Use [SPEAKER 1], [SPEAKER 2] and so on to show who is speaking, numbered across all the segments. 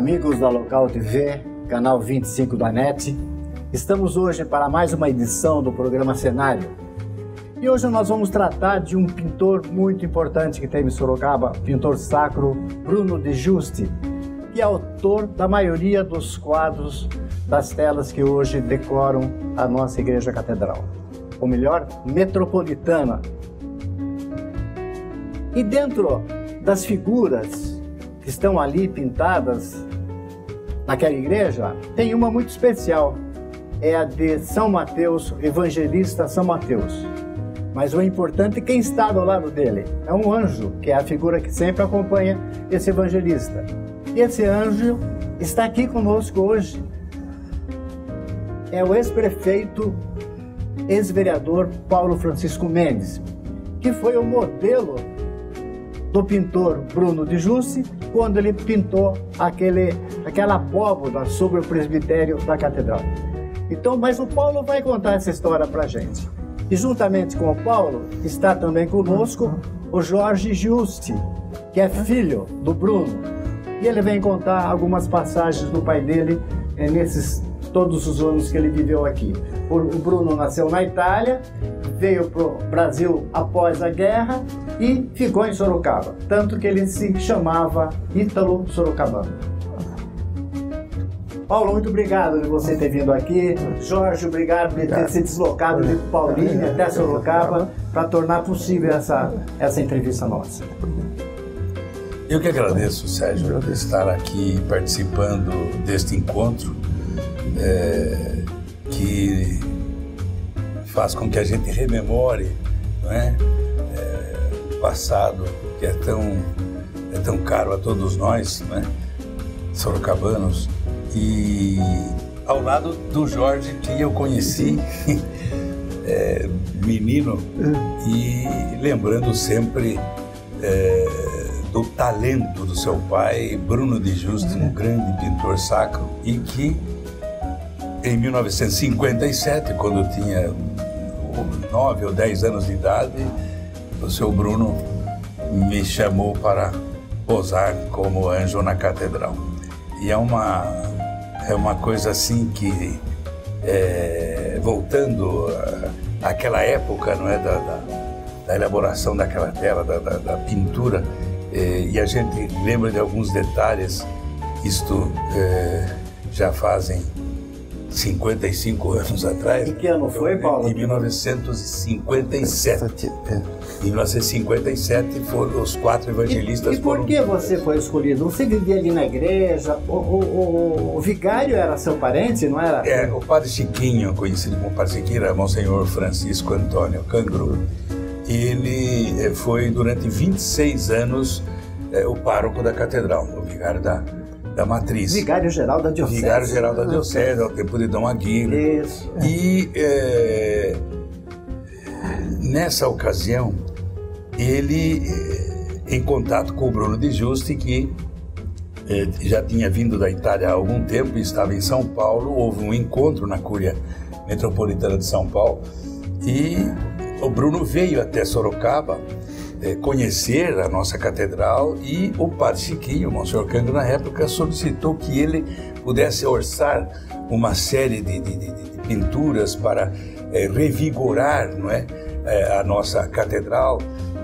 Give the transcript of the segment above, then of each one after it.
[SPEAKER 1] amigos da Local TV, canal 25 da NET. Estamos hoje para mais uma edição do programa Cenário. E hoje nós vamos tratar de um pintor muito importante que teve em Sorocaba, pintor sacro Bruno de Giusti, que é autor da maioria dos quadros das telas que hoje decoram a nossa igreja catedral, ou melhor, metropolitana. E dentro das figuras que estão ali pintadas naquela igreja, tem uma muito especial, é a de São Mateus, evangelista São Mateus. Mas o importante é quem está do lado dele, é um anjo, que é a figura que sempre acompanha esse evangelista. E esse anjo está aqui conosco hoje. É o ex-prefeito, ex-vereador Paulo Francisco Mendes, que foi o modelo do pintor Bruno de Giusti quando ele pintou aquela abóboda sobre o presbitério da catedral. Então, mas o Paulo vai contar essa história para a gente. E juntamente com o Paulo está também conosco o Jorge Giusti, que é filho do Bruno. E ele vem contar algumas passagens do pai dele nesses todos os anos que ele viveu aqui. O Bruno nasceu na Itália, veio para o Brasil após a guerra e ficou em Sorocaba, tanto que ele se chamava Ítalo Sorocabano. Paulo, muito obrigado de você ter vindo aqui. Jorge, obrigado por ter se deslocado de Paulínia até Sorocaba para tornar possível essa entrevista nossa.
[SPEAKER 2] Eu que agradeço, Sérgio, por estar aqui participando deste encontro que faz com que a gente rememore, não é? O passado que é tão caro a todos nós, não é? Sorocabanos, e ao lado do Jorge, que eu conheci menino, e lembrando sempre do talento do seu pai, Bruno de Giusti, um grande pintor sacro, e que em 1957, quando eu tinha 9 ou 10 anos de idade, o seu Bruno me chamou para posar como anjo na catedral. E é uma coisa assim que, voltando àquela época, não é, da elaboração daquela tela, da pintura, e a gente lembra de alguns detalhes. Isto já fazem 55 anos atrás.
[SPEAKER 1] E que ano foi, Paulo?
[SPEAKER 2] Em 1957. Em 1957 foram os 4 evangelistas.
[SPEAKER 1] E por que você foi escolhido? Você vivia ali na igreja? O vigário era seu parente, não era?
[SPEAKER 2] O padre Chiquinho, conhecido como padre Chiquinho, era Monsenhor Francisco Antônio Cangru. Ele foi durante 26 anos o pároco da catedral, o vigário da matriz.
[SPEAKER 1] Vigário-geral da diocese.
[SPEAKER 2] Vigário-geral da diocese, ao tempo de Dom Aguirre.
[SPEAKER 1] Isso.
[SPEAKER 2] E nessa ocasião, ele, em contato com o Bruno de Giusti, que já tinha vindo da Itália há algum tempo e estava em São Paulo, houve um encontro na Cúria Metropolitana de São Paulo, e o Bruno veio até Sorocaba conhecer a nossa catedral, e o padre Chiquinho, o Monsenhor Cangru, na época, solicitou que ele pudesse orçar uma série de pinturas para revigorar, não é, a nossa catedral.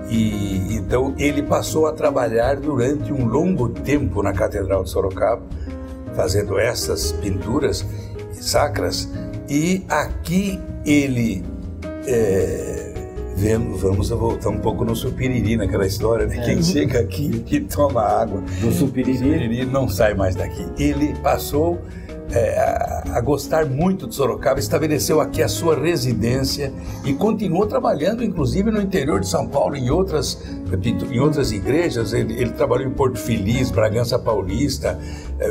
[SPEAKER 2] E então ele passou a trabalhar durante um longo tempo na Catedral de Sorocaba, fazendo essas pinturas sacras, e aqui ele... Vamos voltar um pouco no Supiriri, naquela história de quem chega aqui e toma água
[SPEAKER 1] do Supiriri
[SPEAKER 2] não sai mais daqui. Ele passou a gostar muito de Sorocaba, estabeleceu aqui a sua residência e continuou trabalhando, inclusive no interior de São Paulo, em outras igrejas. Ele trabalhou em Porto Feliz, Bragança Paulista,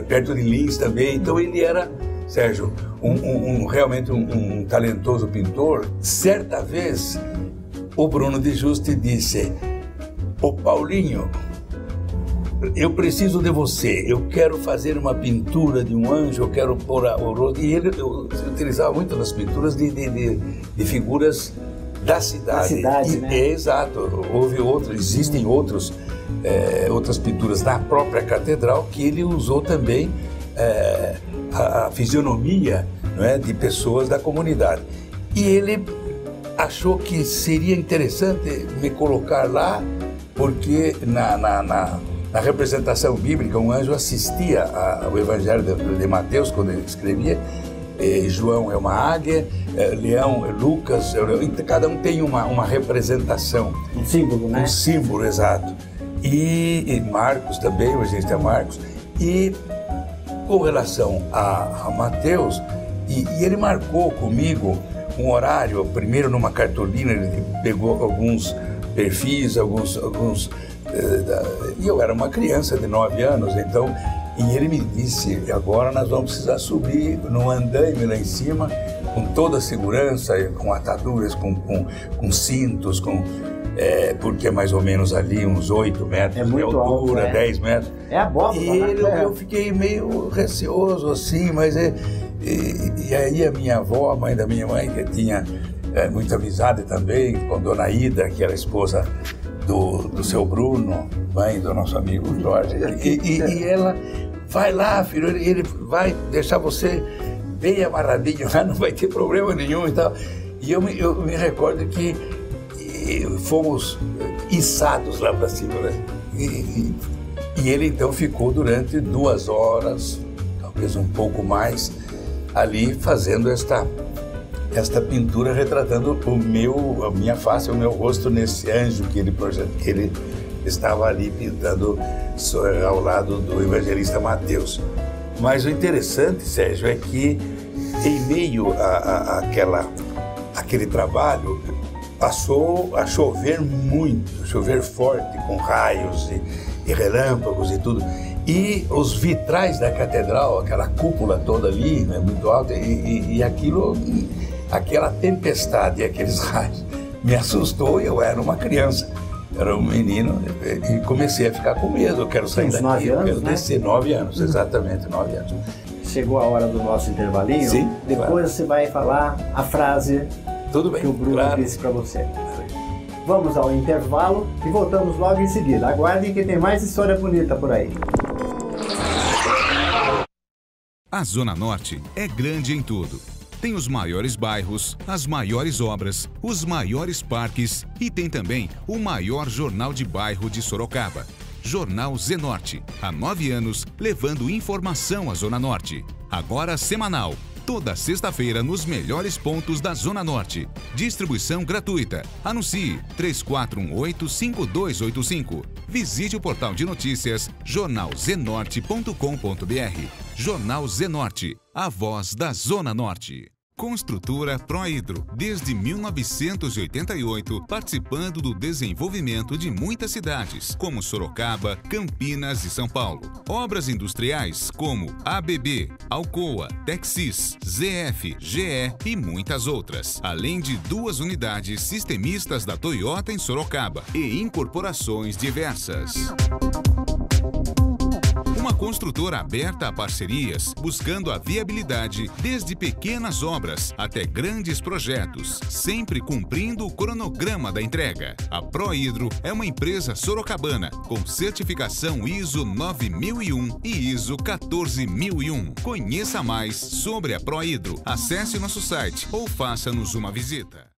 [SPEAKER 2] perto de Lins também. Então ele era, Sérgio, realmente um talentoso pintor. Certa vez, o Bruno de Giusti disse: "Ô Paulinho, eu preciso de você, eu quero fazer uma pintura de um anjo, eu quero pôr o rosto." E ele utilizava muito nas pinturas de figuras da cidade.
[SPEAKER 1] Da cidade, né?
[SPEAKER 2] Exato, existem outros outras pinturas na própria catedral, que ele usou também a fisionomia, não é, de pessoas da comunidade. E ele achou que seria interessante me colocar lá, porque na representação bíblica um anjo assistia ao Evangelho de Mateus quando ele escrevia. João é uma águia, Leão é Lucas, cada um tem uma representação.
[SPEAKER 1] Um símbolo, né?
[SPEAKER 2] Um símbolo, exato. E Marcos também, o evangelista Marcos. E com relação a Mateus, e ele marcou comigo um horário, primeiro numa cartolina, ele pegou alguns perfis, e eu era uma criança de 9 anos, então, e ele me disse, agora nós vamos precisar subir no andaime lá em cima, com toda a segurança, com ataduras, com cintos, porque é mais ou menos ali uns 8 metros de altura, alto, 10 metros.
[SPEAKER 1] É a bota,
[SPEAKER 2] né? Eu fiquei meio receoso assim, mas e aí a minha avó, a mãe da minha mãe, que tinha muita amizade também com Dona Ida, que era esposa do seu Bruno, mãe do nosso amigo Jorge, e ela, vai lá, filho, ele vai deixar você bem amarradinho lá, não vai ter problema nenhum e tal. E eu me recordo que fomos içados lá para cima, né? E ele então ficou durante 2 horas, talvez um pouco mais, ali fazendo esta pintura retratando a minha face, o meu rosto nesse anjo que ele estava ali pintando ao lado do evangelista Mateus. Mas o interessante, Sérgio, é que em meio àquele trabalho passou a chover muito, chover forte, com raios e relâmpagos e tudo. E os vitrais da catedral, aquela cúpula toda ali, né, muito alta, e aquela tempestade, aqueles raios, me assustou. E eu era uma criança, era um menino, e comecei a ficar com medo. Eu quero sair daqui,
[SPEAKER 1] 9 anos,
[SPEAKER 2] quero descer. 9 anos, exatamente, 9 anos.
[SPEAKER 1] Chegou a hora do nosso intervalinho.
[SPEAKER 2] Sim,
[SPEAKER 1] depois
[SPEAKER 2] claro.
[SPEAKER 1] Você vai falar a frase
[SPEAKER 2] Tudo bem,
[SPEAKER 1] que o Bruno
[SPEAKER 2] claro.
[SPEAKER 1] disse para você. Vamos ao intervalo e voltamos logo em seguida. Aguardem que tem mais história bonita por aí.
[SPEAKER 3] A Zona Norte é grande em tudo. Tem os maiores bairros, as maiores obras, os maiores parques e tem também o maior jornal de bairro de Sorocaba. Jornal Zenorte, há 9 anos, levando informação à Zona Norte. Agora semanal, toda sexta-feira nos melhores pontos da Zona Norte. Distribuição gratuita. Anuncie 3418-5285. Visite o portal de notícias jornalzenorte.com.br. Jornal Zenorte, a voz da Zona Norte. Construtora Prohidro, desde 1988, participando do desenvolvimento de muitas cidades, como Sorocaba, Campinas e São Paulo. Obras industriais como ABB, Alcoa, Texis, ZF, GE e muitas outras. Além de 2 unidades sistemistas da Toyota em Sorocaba e incorporações diversas. Uma construtora aberta a parcerias, buscando a viabilidade desde pequenas obras até grandes projetos, sempre cumprindo o cronograma da entrega. A Prohidro é uma empresa sorocabana com certificação ISO 9001 e ISO 14001. Conheça mais sobre a Prohidro. Acesse nosso site ou faça-nos uma visita.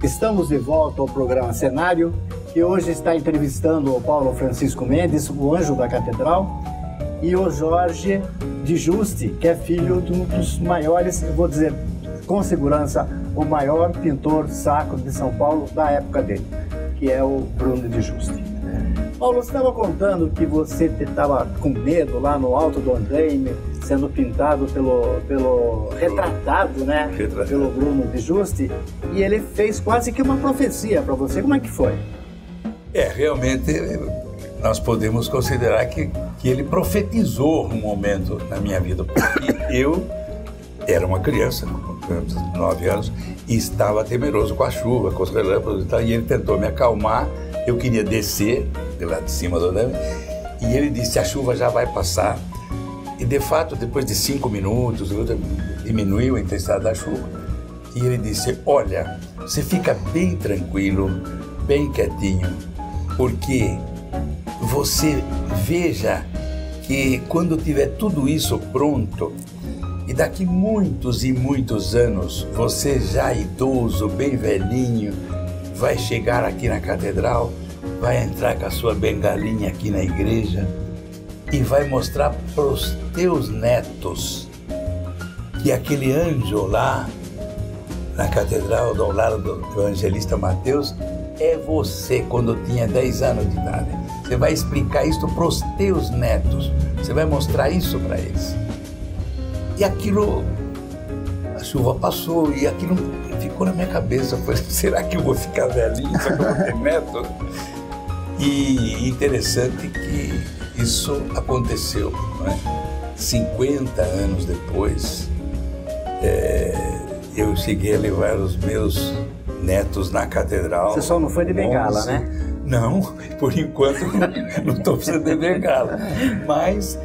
[SPEAKER 1] Estamos de volta ao programa Cenário, que hoje está entrevistando o Paulo Francisco Mendes, o anjo da catedral, e o Jorge de Juste, que é filho de um dos maiores, eu vou dizer com segurança, o maior pintor sacro de São Paulo da época dele, que é o Bruno de Juste. Paulo, você estava contando que você estava com medo lá no alto do andaime, sendo pintado retratado, né? Pelo Bruno de Juste, e ele fez quase que uma profecia para você. Como é que foi?
[SPEAKER 2] Realmente nós podemos considerar que ele profetizou um momento na minha vida, porque eu era uma criança, com 9 anos, e estava temeroso com a chuva, com os relâmpagos e tal, e ele tentou me acalmar. Eu queria descer de lá de cima do andame, e ele disse: a chuva já vai passar. E de fato, depois de 5 minutos, diminuiu a intensidade da chuva, e ele disse: olha, você fica bem tranquilo, bem quietinho, porque você veja que quando tiver tudo isso pronto, e daqui muitos e muitos anos, você já idoso, bem velhinho, vai chegar aqui na catedral, vai entrar com a sua bengalinha aqui na igreja e vai mostrar para os teus netos que aquele anjo lá na catedral, ao lado do evangelista Mateus, é você quando tinha 10 anos de idade. Você vai explicar isso para os teus netos, você vai mostrar isso para eles. E aquilo, a chuva passou e aquilo ficou na minha cabeça. Eu falei, será que eu vou ficar velhinho, só que eu vou ter neto? E interessante que isso aconteceu, não é? 50 anos depois, eu cheguei a levar os meus netos na catedral.
[SPEAKER 1] Você só não foi de bengala, né?
[SPEAKER 2] Não, por enquanto não estou precisando de bengala. Mas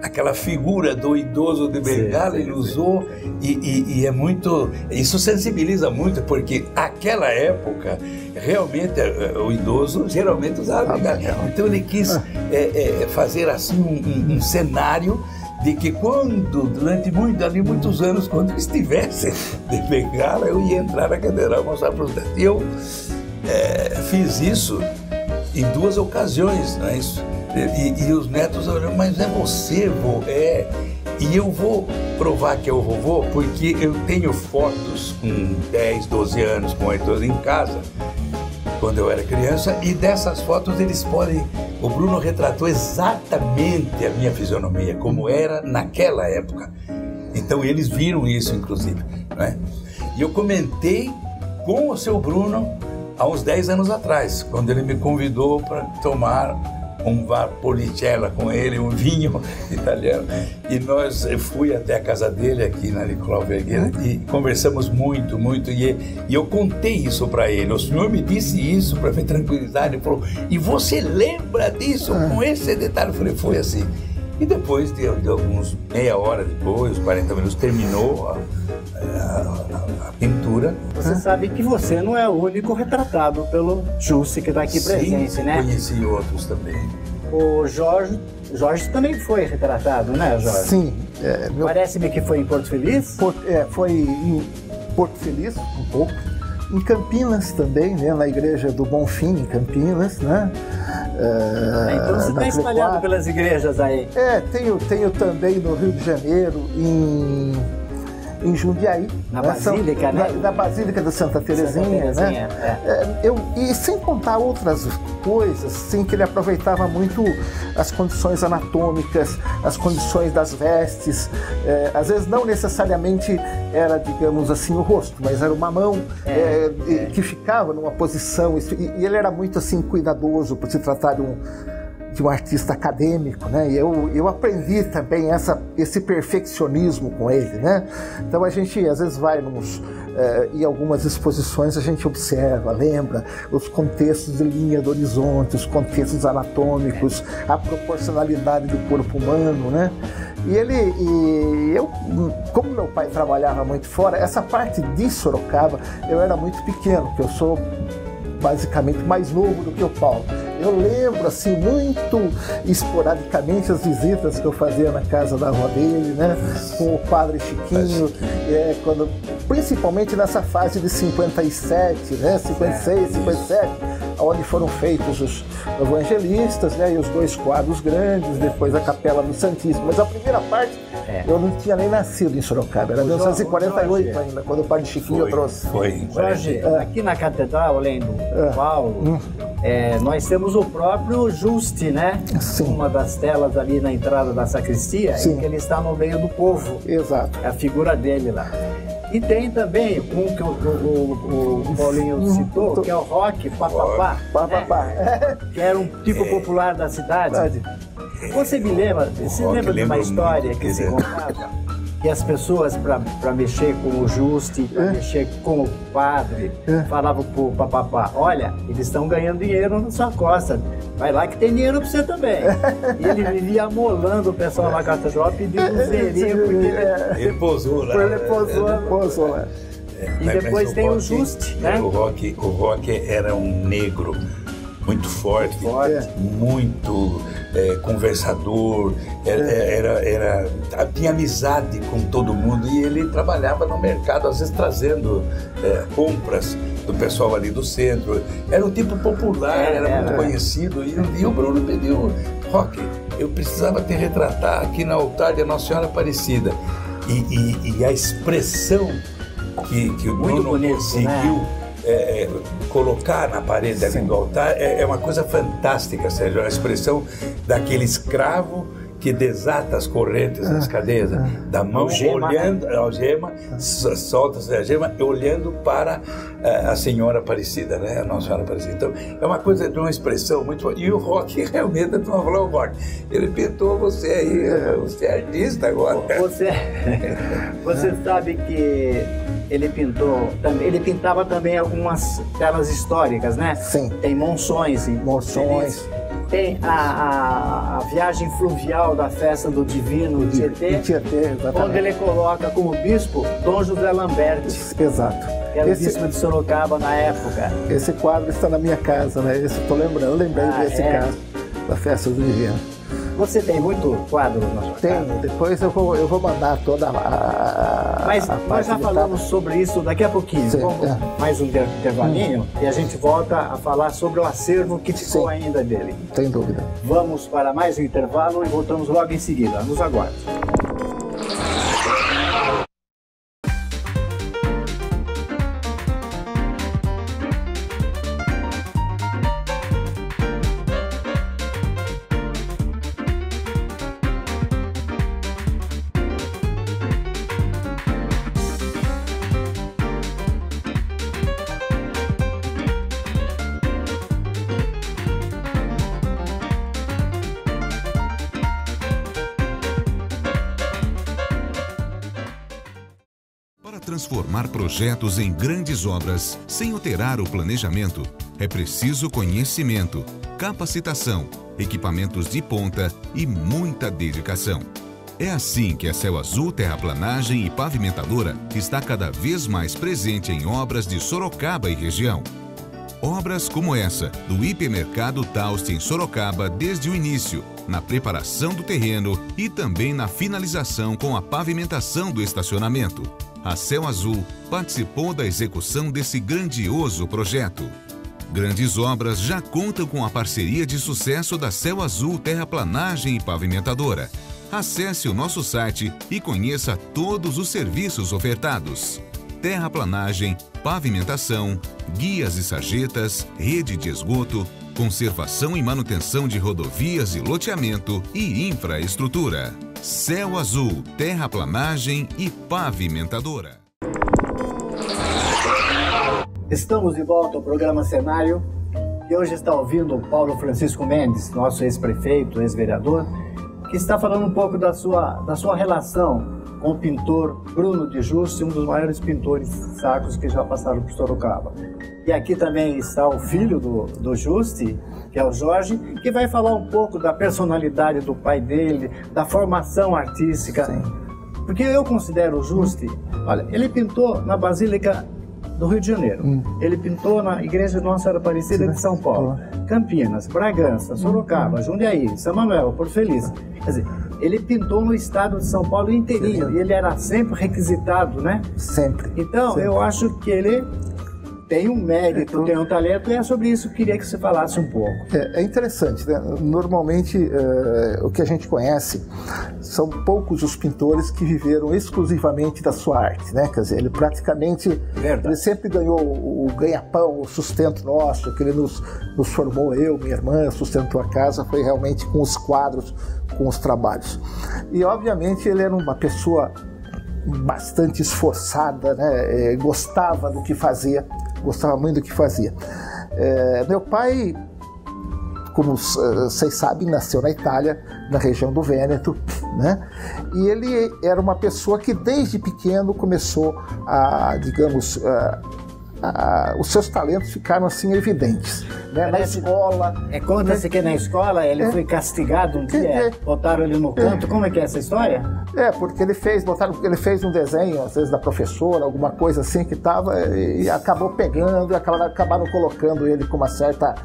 [SPEAKER 2] aquela figura do idoso de bengala ele usou e é muito... Isso sensibiliza muito, porque aquela época, realmente, o idoso geralmente usava bengala. Então ele quis fazer assim um cenário de que durante muitos anos, quando eu estivesse de bengala, eu ia entrar na catedral e mostrar para os netos. E eu fiz isso em 2 ocasiões, não é isso? E os netos olham, mas é você, vô? E eu vou provar que é o vovô, porque eu tenho fotos com 10, 12 anos, com 8 anos em casa, quando eu era criança, e dessas fotos eles podem... O Bruno retratou exatamente a minha fisionomia, como era naquela época. Então eles viram isso, inclusive, né? E eu comentei com o seu Bruno há uns 10 anos atrás, quando ele me convidou para tomar um Valpolicella com ele, um vinho italiano. E eu fui até a casa dele aqui na Nicolau Vergueira e conversamos muito, e eu contei isso para ele. O senhor me disse isso para me tranquilizar. Ele falou, e você lembra disso com esse detalhe? Eu falei, foi assim. E depois de alguns meia hora depois, 40 minutos, terminou a pintura.
[SPEAKER 1] Você sabe que você não é o único retratado pelo Juste que está aqui presente, né?
[SPEAKER 2] Conheci outros também.
[SPEAKER 1] O Jorge também foi retratado, né, Jorge?
[SPEAKER 4] Sim.
[SPEAKER 1] Parece-me que foi em Porto Feliz?
[SPEAKER 4] Foi em Porto Feliz, um pouco. Em Campinas também, né? Na igreja do Bonfim, em Campinas, né?
[SPEAKER 1] Então você está espalhado pelas igrejas aí.
[SPEAKER 4] Tenho também no Rio de Janeiro, em Jundiaí.
[SPEAKER 1] Na Basílica, né?
[SPEAKER 4] Na Basílica da Santa Terezinha, né? E sem contar outras coisas, assim, que ele aproveitava muito as condições anatômicas, as condições das vestes. Às vezes não necessariamente era, digamos assim, o rosto, mas era uma mão que ficava numa posição. E ele era muito assim cuidadoso por se tratar de um artista acadêmico, né? E eu aprendi também esse perfeccionismo com ele, né? Então a gente às vezes vai em algumas exposições a gente observa, lembra os contextos de linha do horizonte, os contextos anatômicos, a proporcionalidade do corpo humano, né? Como meu pai trabalhava muito fora, essa parte de Sorocaba, eu era muito pequeno, porque eu sou basicamente mais novo do que o Paulo. Eu lembro, assim, muito esporadicamente as visitas que eu fazia na casa da avó dele, né? Com o padre Chiquinho, principalmente nessa fase de 57, né? 56, 57, onde foram feitos os evangelistas, né? E os 2 quadros grandes, depois a Capela do Santíssimo. Mas a primeira parte, eu não tinha nem nascido em Sorocaba, era 1948 ainda, quando o padre Chiquinho trouxe.
[SPEAKER 1] Jorge, aqui na Catedral, além do Paulo, nós temos o próprio Juste, né?
[SPEAKER 4] Sim.
[SPEAKER 1] Uma das telas ali na entrada da sacristia, em que ele está no meio do povo.
[SPEAKER 4] Exato.
[SPEAKER 1] É a figura dele lá. E tem também um que o Paulinho citou, que é o Rock Papapá, né? Que era um tipo popular da cidade. Você me lembra, de uma história que se contava? Que as pessoas, para mexer com o Juste, para mexer com o padre, falavam pro papapá, olha, eles estão ganhando dinheiro na sua costa, vai lá que tem dinheiro para você também. E ele vivia amolando o pessoal na catedral, pedindo um zerinho, porque
[SPEAKER 2] ele posou lá.
[SPEAKER 4] Ele posou lá.
[SPEAKER 1] E depois tem o Juste, né?
[SPEAKER 2] O Rock era um negro muito forte, muito conversador, tinha amizade com todo mundo e ele trabalhava no mercado, às vezes trazendo compras do pessoal ali do centro. Era um tipo popular, era muito conhecido. E o Bruno pediu: Rock, eu precisava te retratar aqui no altar de Nossa Senhora Aparecida. E a expressão que o Bruno conseguiu colocar na parede ali do altar é uma coisa fantástica, Sérgio. A expressão daquele escravo que desata as correntes das cadeias da mão,
[SPEAKER 1] algema,
[SPEAKER 2] olhando a algema, solta-se a algema, olhando para a Senhora Aparecida, né? A Nossa Senhora Aparecida. Então, é uma coisa de uma expressão muito... E o Rock realmente, tu falou, Rock, ele pintou você aí, você é artista agora.
[SPEAKER 1] Você sabe que ele pintava também algumas telas históricas, né?
[SPEAKER 4] Sim.
[SPEAKER 1] Tem Monções. Tem a viagem fluvial da festa do Divino Tietê, onde ele coloca como bispo Dom José Lamberti.
[SPEAKER 4] Exato.
[SPEAKER 1] Que era o bispo de Sorocaba na época.
[SPEAKER 4] Esse quadro está na minha casa, né? Eu lembrei desse caso, da festa do Divino.
[SPEAKER 1] Você tem muito quadro na sua casa?
[SPEAKER 4] Tenho, depois eu vou mandar toda
[SPEAKER 1] Mas nós já falamos sobre isso daqui a pouquinho. Vamos mais um intervalinho e a gente volta a falar sobre o acervo que ficou ainda dele.
[SPEAKER 4] Sem dúvida.
[SPEAKER 1] Vamos para mais um intervalo e voltamos logo em seguida. Nos aguarde.
[SPEAKER 3] Transformar projetos em grandes obras sem alterar o planejamento, é preciso conhecimento, capacitação, equipamentos de ponta e muita dedicação. É assim que a Céu Azul Terraplanagem e Pavimentadora está cada vez mais presente em obras de Sorocaba e região. Obras como essa, do Hipermercado Taust em Sorocaba desde o início, na preparação do terreno e também na finalização com a pavimentação do estacionamento. A Céu Azul participou da execução desse grandioso projeto. Grandes obras já contam com a parceria de sucesso da Céu Azul Terraplanagem e Pavimentadora. Acesse o nosso site e conheça todos os serviços ofertados: terraplanagem, pavimentação, guias e sarjetas, rede de esgoto, conservação e manutenção de rodovias e loteamento e infraestrutura. Céu Azul, Terraplanagem e Pavimentadora.
[SPEAKER 1] Estamos de volta ao programa Cenário e hoje está ouvindo o Paulo Francisco Mendes, nosso ex-prefeito, ex-vereador, que está falando um pouco da sua relação com o pintor Bruno de Juste, um dos maiores pintores sacros que já passaram por Sorocaba. E aqui também está o filho do Juste, que é o Jorge, que vai falar um pouco da personalidade do pai dele, da formação artística. Sim. Porque eu considero o Juste, olha, ele pintou na Basílica do Rio de Janeiro, ele pintou na Igreja de Nossa Senhora Aparecida de São Paulo, Campinas, Bragança, Sorocaba, Jundiaí, São Manuel, Porto Feliz. Quer dizer, ele pintou no estado de São Paulo inteirinho e ele era sempre requisitado, né? Sempre. Então, eu acho que ele tem um mérito, tem um talento, e é sobre isso que eu queria que você falasse um pouco.
[SPEAKER 4] É interessante, né? Normalmente, o que a gente conhece são poucos os pintores que viveram exclusivamente da sua arte, né? Quer dizer, ele praticamente, ele sempre ganhou o ganha-pão, o sustento nosso, que ele nos formou, eu, minha irmã, sustentou a casa, foi realmente com os quadros, com os trabalhos. E, obviamente, ele era uma pessoa bastante esforçada, né? Gostava do que fazia, gostava muito do que fazia. Meu pai, como vocês sabem, nasceu na Itália, na região do Vêneto, né? E ele era uma pessoa que desde pequeno começou a, digamos, os seus talentos ficaram assim evidentes, né? Na escola.
[SPEAKER 1] Conta-se que na escola ele foi castigado um dia, botaram ele no canto. Como é que é essa história?
[SPEAKER 4] Porque ele fez um desenho, às vezes da professora, alguma coisa assim que estava, e acabou pegando, e acabaram colocando ele com uma certa...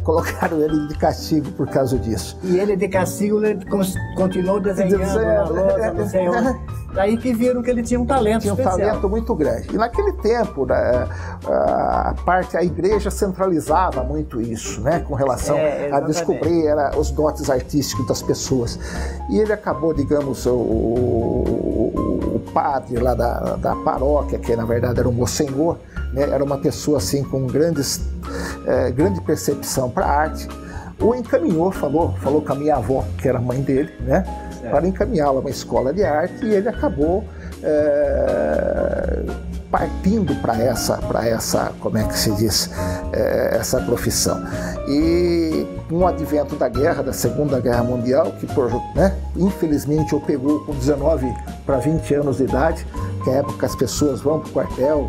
[SPEAKER 4] colocaram ele de castigo por causa disso.
[SPEAKER 1] E ele de castigo ele continuou desenhando na lousa, não sei onde. Daí que viram que ele tinha um talento especial.
[SPEAKER 4] Tinha um talento muito grande. E naquele tempo, a igreja centralizava muito isso, né? Com relação a descobrir os dotes artísticos das pessoas. E ele acabou, digamos, o padre lá da paróquia, que na verdade era o Monsenhor, né? Era uma pessoa assim com grande percepção para a arte, o encaminhou, falou com a minha avó, que era a mãe dele, né? Para encaminhá-lo a uma escola de arte, e ele acabou partindo para essa, como é que se diz, essa profissão. E com o advento da Segunda Guerra Mundial, que infelizmente o pegou com 19 para 20 anos de idade, que é a época que as pessoas vão para o quartel,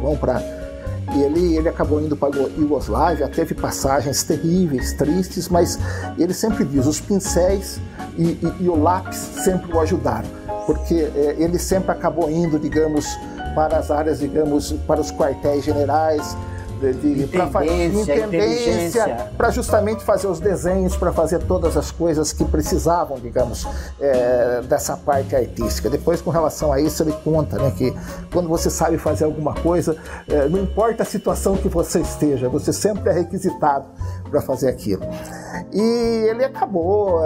[SPEAKER 4] e ele acabou indo para a Iugoslávia, teve passagens terríveis, tristes, mas ele sempre diz, os pincéis e o lápis sempre o ajudaram, porque ele sempre acabou indo, digamos, para as áreas, digamos, para os quartéis generais, para intendência, para justamente fazer os desenhos, para fazer todas as coisas que precisavam, digamos, dessa parte artística. Depois, com relação a isso, ele conta, né, que quando você sabe fazer alguma coisa, não importa a situação que você esteja, você sempre é requisitado para fazer aquilo. E ele acabou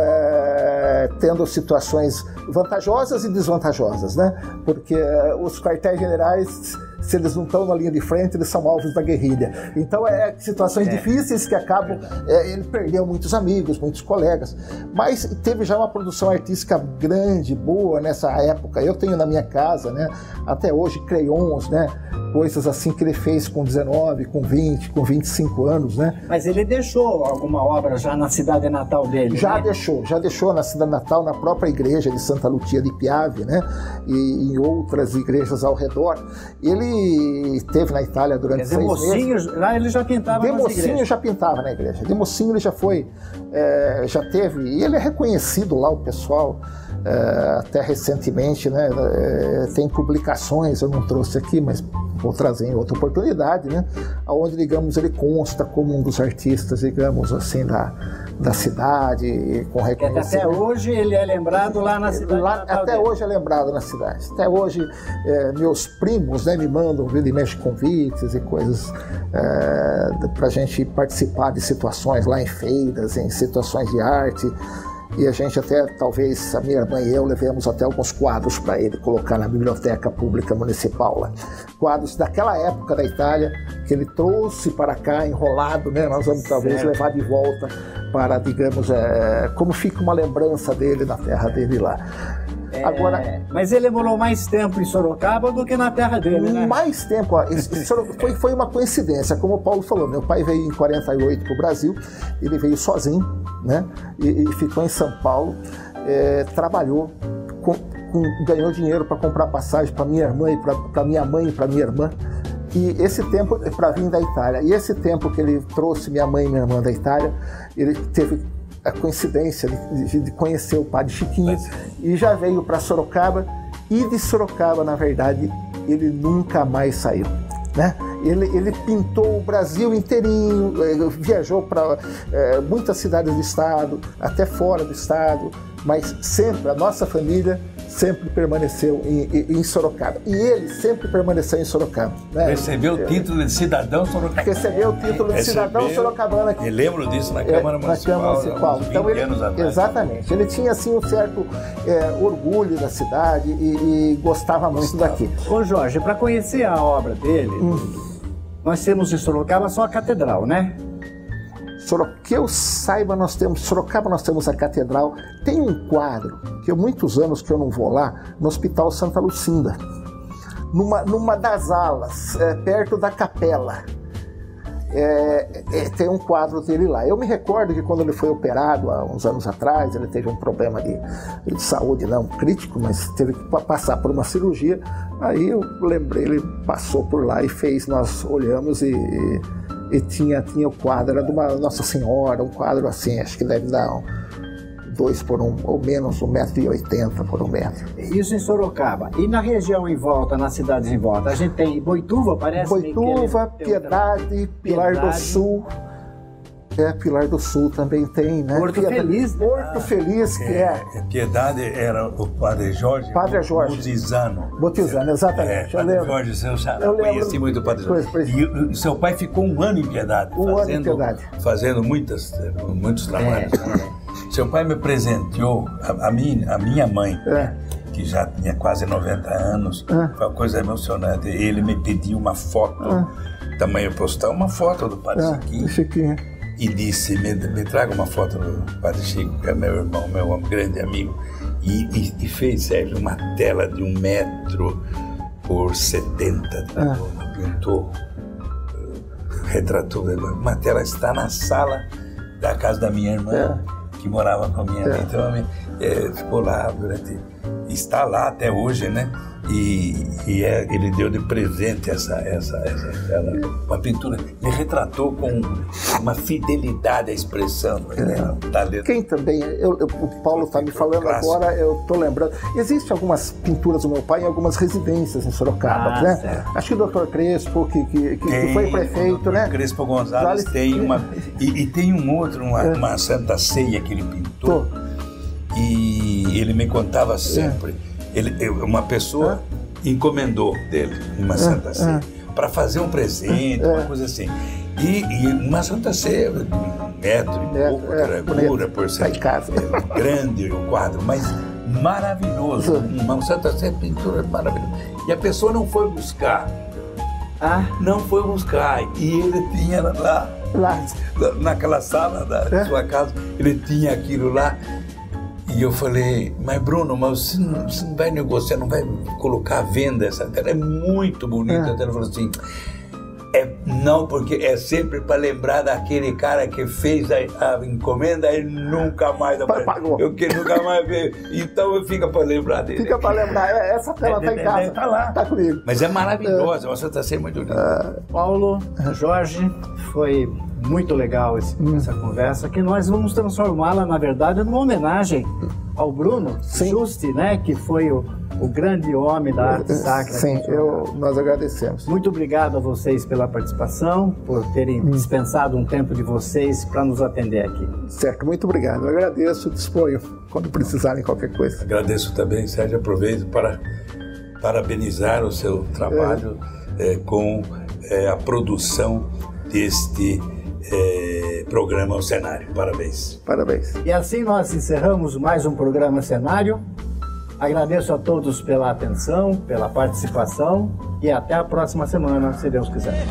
[SPEAKER 4] tendo situações vantajosas e desvantajosas, né? Porque os quartéis generais, se eles não estão na linha de frente, eles são alvos da guerrilha. Então situações difíceis que acabam... ele perdeu muitos amigos, muitos colegas, mas teve já uma produção artística grande, boa nessa época. Eu tenho na minha casa, né, até hoje, crayons, né, coisas assim que ele fez com 19, com 20, com 25 anos, né?
[SPEAKER 1] Mas ele deixou alguma obra já na cidade natal dele,
[SPEAKER 4] já deixou na cidade natal, na própria igreja de Santa Lucia de Piave, né? E em outras igrejas ao redor. Ele esteve na Itália durante 6 meses.
[SPEAKER 1] Lá ele já pintava nas igrejas. De mocinho
[SPEAKER 4] já pintava na igreja. De mocinho ele já foi, já teve, e ele é reconhecido lá, o pessoal, até recentemente, né? Tem publicações, eu não trouxe aqui, mas vou trazer em outra oportunidade, né? Onde, digamos, ele consta como um dos artistas, digamos assim, da cidade, com reconhecimento.
[SPEAKER 1] Até hoje ele é lembrado lá na cidade.
[SPEAKER 4] Até hoje é lembrado na cidade. Até hoje meus primos, né, me mandam, ele mexe convites e coisas para a gente participar de situações lá em feiras, em situações de arte. E a gente até, talvez, a minha irmã e eu, levemos até alguns quadros para ele colocar na Biblioteca Pública Municipal lá. Quadros daquela época da Itália, que ele trouxe para cá, enrolado, né? Nós vamos talvez levar de volta para, digamos, como fica uma lembrança dele na terra dele lá. Agora,
[SPEAKER 1] mas ele morou mais tempo em Sorocaba do que na terra dele, né?
[SPEAKER 4] Mais tempo, foi uma coincidência, como o Paulo falou, meu pai veio em 48 para o Brasil, ele veio sozinho, né? E ficou em São Paulo, trabalhou, ganhou dinheiro para comprar passagem para minha irmã, para minha mãe e para minha irmã, e esse tempo para vir da Itália, e esse tempo que ele trouxe minha mãe e minha irmã da Itália, ele teve a coincidência de conhecer o padre Chiquinho e já veio para Sorocaba, e de Sorocaba, na verdade, ele nunca mais saiu, né? Ele pintou o Brasil inteirinho, viajou para muitas cidades do estado, até fora do estado, mas sempre, a nossa família sempre permaneceu em Sorocaba. E ele sempre permaneceu em Sorocaba, né?
[SPEAKER 2] Recebeu o título de cidadão sorocabano.
[SPEAKER 4] Recebeu o título de cidadão sorocabano aqui.
[SPEAKER 2] E lembro disso na Câmara Municipal.
[SPEAKER 4] Então, exatamente. Ele tinha assim um certo orgulho da cidade e gostava muito daqui.
[SPEAKER 1] Ô Jorge, para conhecer a obra dele, nós temos em Sorocaba só a catedral, né?
[SPEAKER 4] Que eu saiba, Sorocaba nós temos a catedral. Tem um quadro, que há muitos anos que eu não vou lá, no Hospital Santa Lucinda, numa das alas, perto da capela. tem um quadro dele lá. Eu me recordo que quando ele foi operado há uns anos atrás, ele teve um problema de saúde, não crítico, mas teve que passar por uma cirurgia. Aí eu lembrei, ele passou por lá e fez, nós olhamos e tinha o quadro, era de uma Nossa Senhora, um quadro assim, acho que deve dar 2 por 1, ou menos 1,80 m por 1 metro.
[SPEAKER 1] Isso em Sorocaba. E na região em volta, nas cidades em volta, a gente tem Boituva, parece?
[SPEAKER 4] Boituva, Piedade, Pilar do Sul. Pilar do Sul também tem, né?
[SPEAKER 1] Porto Feliz.
[SPEAKER 4] Porto Feliz, que
[SPEAKER 2] Piedade era o Padre Jorge.
[SPEAKER 4] Padre Jorge. Botizano, exatamente.
[SPEAKER 2] Padre Jorge, eu conheci muito o Padre Jorge. E seu pai ficou 1 ano em Piedade. Fazendo muitos trabalhos. Seu pai me presenteou, a minha mãe, que já tinha quase 90 anos, foi uma coisa emocionante. Ele me pediu uma foto, tamanho postal, uma foto do Padre Chiquinho. E disse, me traga uma foto do Padre Chico, que é meu irmão, meu grande amigo. E fez, Sérgio, uma tela de 1 metro por 70. Pintou, retratou. Uma tela está na sala da casa da minha irmã, que morava com a minha mãe. Então, ficou lá durante... Está lá até hoje, né? Ele deu de presente essa uma pintura. Me retratou com uma fidelidade à expressão.
[SPEAKER 4] Quem também, o Paulo está me falando agora, eu estou lembrando. Existem algumas pinturas do meu pai em algumas residências em Sorocaba, né?
[SPEAKER 1] Certo.
[SPEAKER 4] Acho que o Dr. Crespo, que foi prefeito, né?
[SPEAKER 2] Crespo Gonzalez tem uma... E tem um outro, uma Santa Ceia que ele pintou. E ele me contava sempre. Uma pessoa encomendou dele uma Santa Ceia para fazer um presente, uma coisa assim. E uma Santa Ceia de 1 metro e pouco de largura, por ser grande o quadro, mas maravilhoso. Uma Santa Ceia pintura maravilhosa. E a pessoa não foi buscar. Não foi buscar. E ele tinha lá naquela sala da sua casa, ele tinha aquilo lá. E eu falei, mas Bruno, você não vai negociar, não vai colocar à venda essa tela? É muito bonita. A tela falou assim, não, porque é sempre para lembrar daquele cara que fez a encomenda e nunca mais
[SPEAKER 4] pagou.
[SPEAKER 2] Eu que nunca mais veio. Então fica para lembrar dele.
[SPEAKER 4] Fica para lembrar, essa tela está em casa.
[SPEAKER 2] Está lá.
[SPEAKER 4] Está comigo.
[SPEAKER 2] Mas é maravilhosa, você está sendo muito linda.
[SPEAKER 1] Paulo, Jorge, foi muito legal essa conversa, que nós vamos transformá-la, na verdade, numa homenagem ao Bruno Giusti, né, que foi o grande homem da arte sacra.
[SPEAKER 4] Sim, nós agradecemos.
[SPEAKER 1] Muito obrigado a vocês pela participação, por terem dispensado um tempo de vocês para nos atender aqui.
[SPEAKER 4] Certo, muito obrigado. Eu agradeço, disponho quando precisarem qualquer coisa.
[SPEAKER 2] Agradeço também, Sérgio, aproveito para parabenizar o seu trabalho com a produção deste programa ao Cenário. Parabéns.
[SPEAKER 4] Parabéns.
[SPEAKER 1] E assim nós encerramos mais um programa Cenário. Agradeço a todos pela atenção, pela participação e até a próxima semana, se Deus quiser.